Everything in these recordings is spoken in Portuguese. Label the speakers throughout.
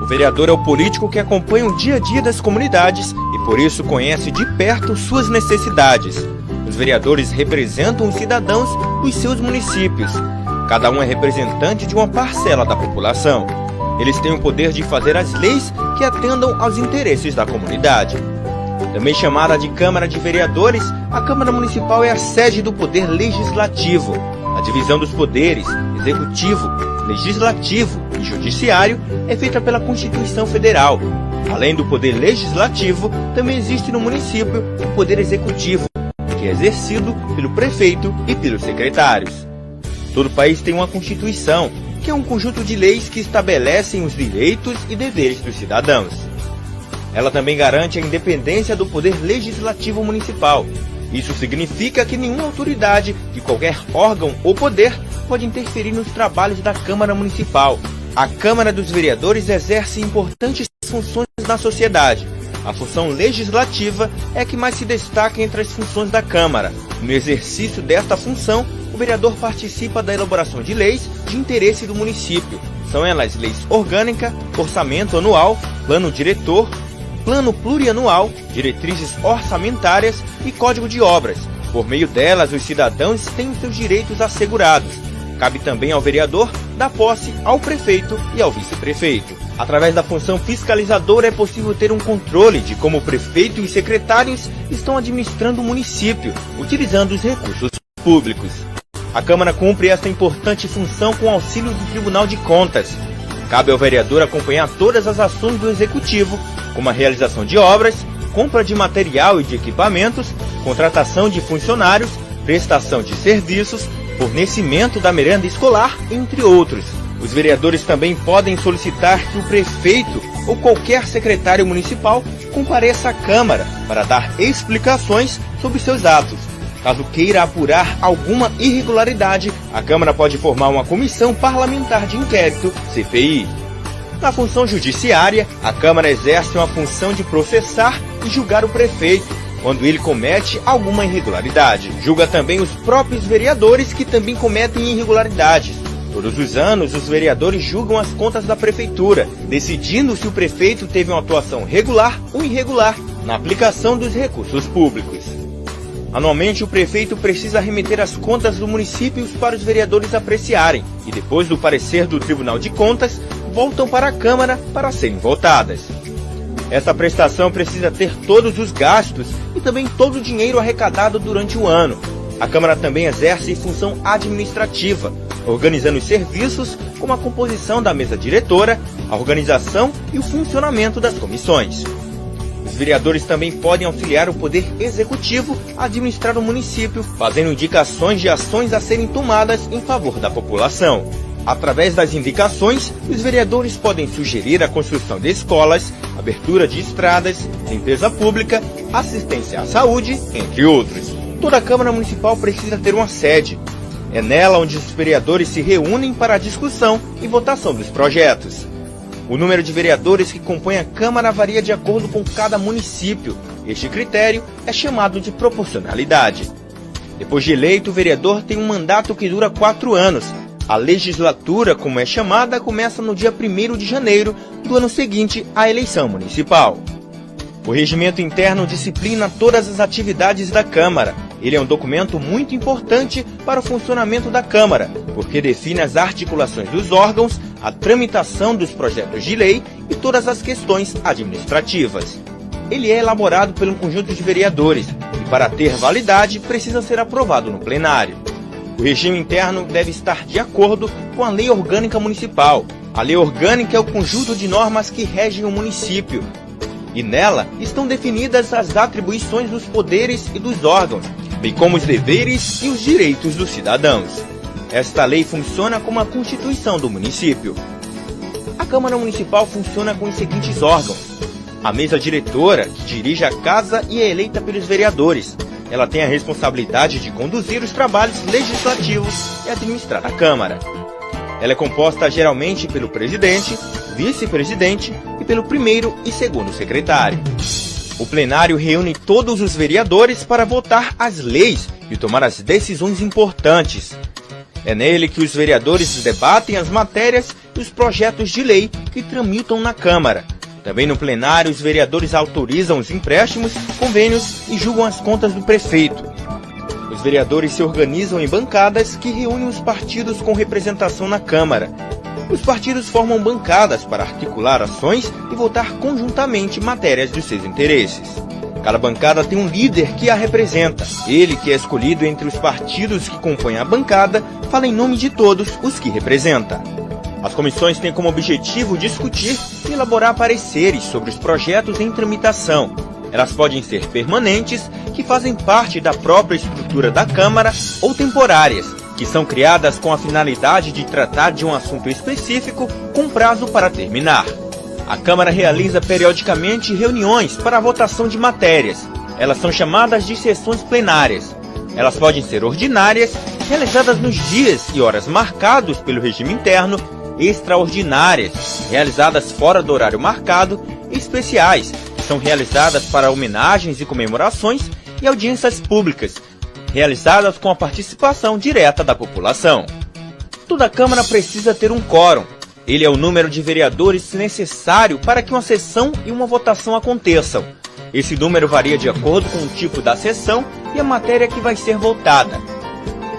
Speaker 1: vereador é o político que acompanha o dia a dia das comunidades e por isso conhece de perto suas necessidades. Os vereadores representam os cidadãos dos seus municípios. Cada um é representante de uma parcela da população. Eles têm o poder de fazer as leis que atendam aos interesses da comunidade. Também chamada de Câmara de Vereadores, a Câmara Municipal é a sede do Poder Legislativo. A divisão dos poderes, Executivo, Legislativo e Judiciário, é feita pela Constituição Federal. Além do Poder Legislativo, também existe no município o Poder Executivo, que é exercido pelo prefeito e pelos secretários. Todo país tem uma Constituição, que é um conjunto de leis que estabelecem os direitos e deveres dos cidadãos. Ela também garante a independência do Poder Legislativo Municipal. Isso significa que nenhuma autoridade de qualquer órgão ou poder pode interferir nos trabalhos da Câmara Municipal. A Câmara dos Vereadores exerce importantes funções na sociedade. A função legislativa é a que mais se destaca entre as funções da Câmara. No exercício desta função, o vereador participa da elaboração de leis de interesse do município. São elas leis orgânica, orçamento anual, plano diretor, plano plurianual, diretrizes orçamentárias e código de obras. Por meio delas, os cidadãos têm os seus direitos assegurados. Cabe também ao vereador dar posse ao prefeito e ao vice-prefeito. Através da função fiscalizadora é possível ter um controle de como o prefeito e os secretários estão administrando o município, utilizando os recursos públicos. A Câmara cumpre esta importante função com auxílio do Tribunal de Contas. Cabe ao vereador acompanhar todas as ações do Executivo, como a realização de obras, compra de material e de equipamentos, contratação de funcionários, prestação de serviços, fornecimento da merenda escolar, entre outros. Os vereadores também podem solicitar que o prefeito ou qualquer secretário municipal compareça à Câmara para dar explicações sobre seus atos. Caso queira apurar alguma irregularidade, a Câmara pode formar uma comissão parlamentar de inquérito, CPI. Na função judiciária, a Câmara exerce uma função de processar e julgar o prefeito, quando ele comete alguma irregularidade. Julga também os próprios vereadores que também cometem irregularidades. Todos os anos, os vereadores julgam as contas da prefeitura, decidindo se o prefeito teve uma atuação regular ou irregular na aplicação dos recursos públicos. Anualmente, o prefeito precisa remeter as contas do município para os vereadores apreciarem e, depois do parecer do Tribunal de Contas, voltam para a Câmara para serem votadas. Essa prestação precisa ter todos os gastos e também todo o dinheiro arrecadado durante o ano. A Câmara também exerce função administrativa, organizando os serviços como a composição da mesa diretora, a organização e o funcionamento das comissões. Os vereadores também podem auxiliar o Poder Executivo a administrar o município, fazendo indicações de ações a serem tomadas em favor da população. Através das indicações, os vereadores podem sugerir a construção de escolas, abertura de estradas, limpeza pública, assistência à saúde, entre outros. Toda a Câmara Municipal precisa ter uma sede. É nela onde os vereadores se reúnem para a discussão e votação dos projetos. O número de vereadores que compõem a Câmara varia de acordo com cada município. Este critério é chamado de proporcionalidade. Depois de eleito, o vereador tem um mandato que dura 4 anos. A legislatura, como é chamada, começa no dia 1º de janeiro do ano seguinte à eleição municipal. O regimento interno disciplina todas as atividades da Câmara. Ele é um documento muito importante para o funcionamento da Câmara, porque define as articulações dos órgãos, a tramitação dos projetos de lei e todas as questões administrativas. Ele é elaborado por um conjunto de vereadores e, para ter validade, precisa ser aprovado no plenário. O regime interno deve estar de acordo com a Lei Orgânica Municipal. A Lei Orgânica é o conjunto de normas que regem o município. E nela estão definidas as atribuições dos poderes e dos órgãos, bem como os deveres e os direitos dos cidadãos. Esta lei funciona como a Constituição do município. A Câmara Municipal funciona com os seguintes órgãos. A mesa diretora, que dirige a casa e é eleita pelos vereadores. Ela tem a responsabilidade de conduzir os trabalhos legislativos e administrar a Câmara. Ela é composta geralmente pelo presidente, vice-presidente e pelo primeiro e segundo secretário. O plenário reúne todos os vereadores para votar as leis e tomar as decisões importantes. É nele que os vereadores debatem as matérias dos projetos de lei que tramitam na Câmara. Também no plenário, os vereadores autorizam os empréstimos, convênios e julgam as contas do prefeito. Os vereadores se organizam em bancadas que reúnem os partidos com representação na Câmara. Os partidos formam bancadas para articular ações e votar conjuntamente matérias de seus interesses. Cada bancada tem um líder que a representa. Ele, que é escolhido entre os partidos que compõem a bancada, fala em nome de todos os que representa. As comissões têm como objetivo discutir e elaborar pareceres sobre os projetos em tramitação. Elas podem ser permanentes, que fazem parte da própria estrutura da Câmara, ou temporárias, que são criadas com a finalidade de tratar de um assunto específico com prazo para terminar. A Câmara realiza periodicamente reuniões para a votação de matérias. Elas são chamadas de sessões plenárias. Elas podem ser ordinárias, realizadas nos dias e horas marcados pelo regime interno, extraordinárias, realizadas fora do horário marcado, e especiais, que são realizadas para homenagens e comemorações, e audiências públicas, realizadas com a participação direta da população. Toda Câmara precisa ter um quórum. Ele é o número de vereadores necessário para que uma sessão e uma votação aconteçam. Esse número varia de acordo com o tipo da sessão e a matéria que vai ser votada.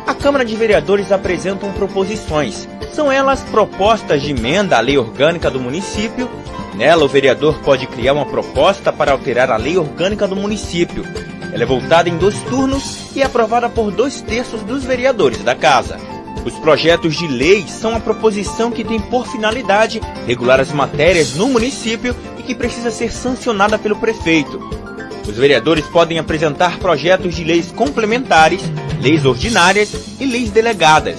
Speaker 1: A Câmara de Vereadores apresentam proposições. São elas propostas de emenda à lei orgânica do município. Nela, o vereador pode criar uma proposta para alterar a lei orgânica do município. Ela é votada em 2 turnos e é aprovada por 2/3 dos vereadores da Casa. Os projetos de lei são a proposição que tem por finalidade regular as matérias no município e que precisa ser sancionada pelo prefeito. Os vereadores podem apresentar projetos de leis complementares, leis ordinárias e leis delegadas.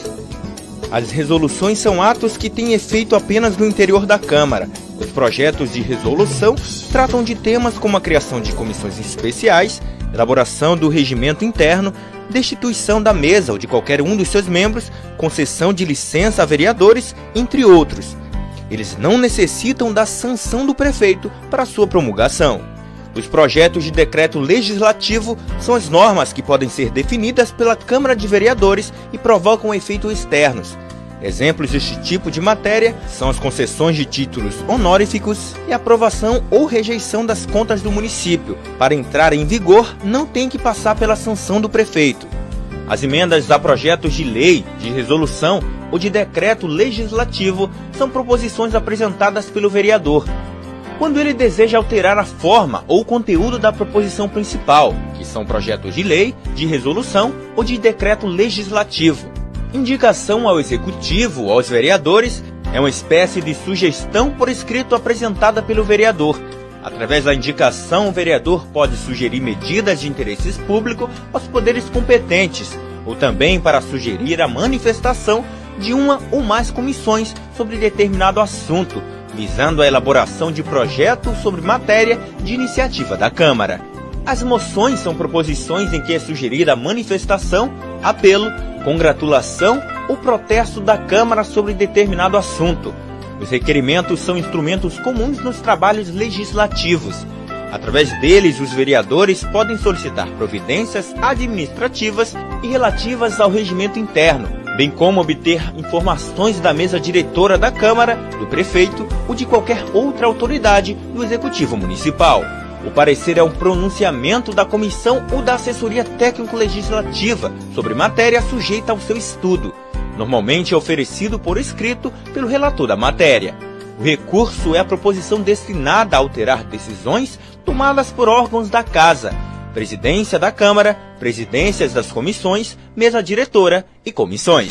Speaker 1: As resoluções são atos que têm efeito apenas no interior da Câmara. Os projetos de resolução tratam de temas como a criação de comissões especiais, elaboração do regimento interno, destituição da mesa ou de qualquer um dos seus membros, concessão de licença a vereadores, entre outros. Eles não necessitam da sanção do prefeito para sua promulgação. Os projetos de decreto legislativo são as normas que podem ser definidas pela Câmara de Vereadores e provocam efeitos externos. Exemplos deste tipo de matéria são as concessões de títulos honoríficos e a aprovação ou rejeição das contas do município. Para entrar em vigor, não tem que passar pela sanção do prefeito. As emendas a projetos de lei, de resolução ou de decreto legislativo são proposições apresentadas pelo vereador, quando ele deseja alterar a forma ou o conteúdo da proposição principal, que são projetos de lei, de resolução ou de decreto legislativo. Indicação ao Executivo ou aos vereadores é uma espécie de sugestão por escrito apresentada pelo vereador. Através da indicação, o vereador pode sugerir medidas de interesse público aos poderes competentes, ou também para sugerir a manifestação de uma ou mais comissões sobre determinado assunto, visando a elaboração de projeto sobre matéria de iniciativa da Câmara. As moções são proposições em que é sugerida a manifestação, apelo, congratulação ou protesto da Câmara sobre determinado assunto. Os requerimentos são instrumentos comuns nos trabalhos legislativos. Através deles, os vereadores podem solicitar providências administrativas e relativas ao regimento interno, bem como obter informações da mesa diretora da Câmara, do prefeito ou de qualquer outra autoridade do Executivo Municipal. O parecer é um pronunciamento da comissão ou da assessoria técnico-legislativa sobre matéria sujeita ao seu estudo. Normalmente é oferecido por escrito pelo relator da matéria. O recurso é a proposição destinada a alterar decisões tomadas por órgãos da Casa, Presidência da Câmara, presidências das comissões, mesa diretora e comissões.